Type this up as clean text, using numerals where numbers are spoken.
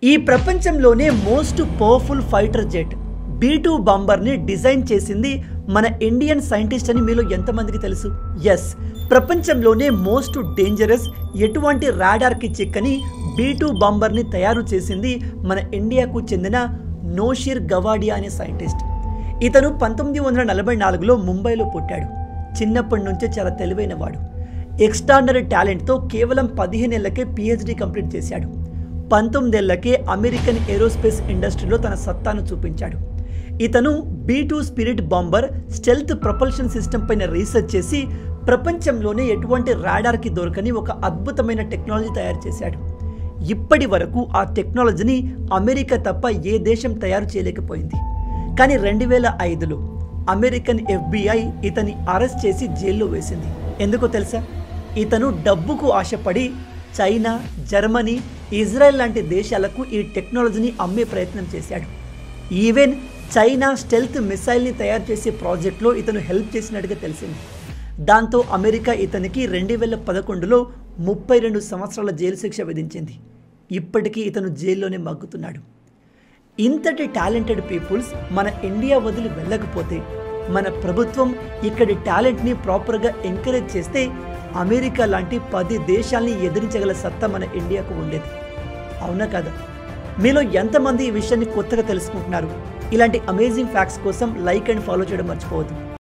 ఈ ప్రపంచంలోనే most powerful fighter jet B-2 బాంబర్ని డిజైన్ చేసింది మన ఇండియన్ సైంటిస్ట్ అని మీలో ఎంతమందికి తెలుసు? ఎస్, ప్రపంచంలోనే మోస్ట్ డేంజరస్, ఎటువంటి రాడార్కి చిక్కని B-2 బాంబర్ని తయారు చేసింది మన ఇండియాకు చెందిన నోషిర్ గవాడియా అనే సైంటిస్ట్. ఇతను 1944లో ముంబైలో పుట్టాడు. చిన్నప్పటి నుంచే చాలా తెలివైన వాడు. ఎక్స్ట్రాడినరీ టాలెంట్తో కేవలం 15 ఏళ్లకే PhD కంప్లీట్ చేశాడు. 19 ఏళ్లకే అమెరికన్ ఏరోస్పేస్ ఇండస్ట్రీలో తన సత్తాను చూపించాడు. ఇతను B-2 spirit bomber stealth propulsion system పైన రీసెర్చ్ చేసి ప్రపంచంలోనే ఎటువంటి రాడార్కి దొరకని ఒక అద్భుతమైన టెక్నాలజీ తయారు చేశాడు. ఇప్పటి వరకు ఆ టెక్నాలజీని అమెరికా తప్ప ఏ దేశం తయారు చేయలేకపోయింది. కానీ 2005లో అమెరికన్ FBI ఇతన్ని అరెస్ట్ చేసి జైల్లో వేసింది. ఎందుకో తెలుసా? ఇతను డబ్బుకు ఆశపడి చైనా, జర్మనీ, ఇజ్రాయెల్ లాంటి దేశాలకు ఈ టెక్నాలజీని అమ్మే ప్రయత్నం చేశాడు. ఈవెన్ చైనా స్టెల్త్ మిసైల్ని తయారు చేసే ప్రాజెక్ట్లో ఇతను హెల్ప్ చేసినట్టుగా తెలిసింది. దాంతో అమెరికా ఇతనికి 2011లో 32 సంవత్సరాల జైలు శిక్ష విధించింది. ఇప్పటికీ ఇతను జైల్లోనే మగ్గుతున్నాడు. ఇంతటి టాలెంటెడ్ పీపుల్స్ మన ఇండియా వదిలి వెళ్ళకపోతే, మన ప్రభుత్వం ఇక్కడి టాలెంట్ని ప్రాపర్గా ఎంకరేజ్ చేస్తే అమెరికా లాంటి 10 దేశాలని ఎదిరించగల సత్తా మన ఇండియాకు ఉండేది. అవునా కదా? మీలో ఎంతమంది ఈ విషయాన్ని కొత్తగా తెలుసుకుంటున్నారు? ఇలాంటి అమేజింగ్ ఫ్యాక్ట్స్ కోసం లైక్ అండ్ ఫాలో చేయడం మర్చిపోవద్దు.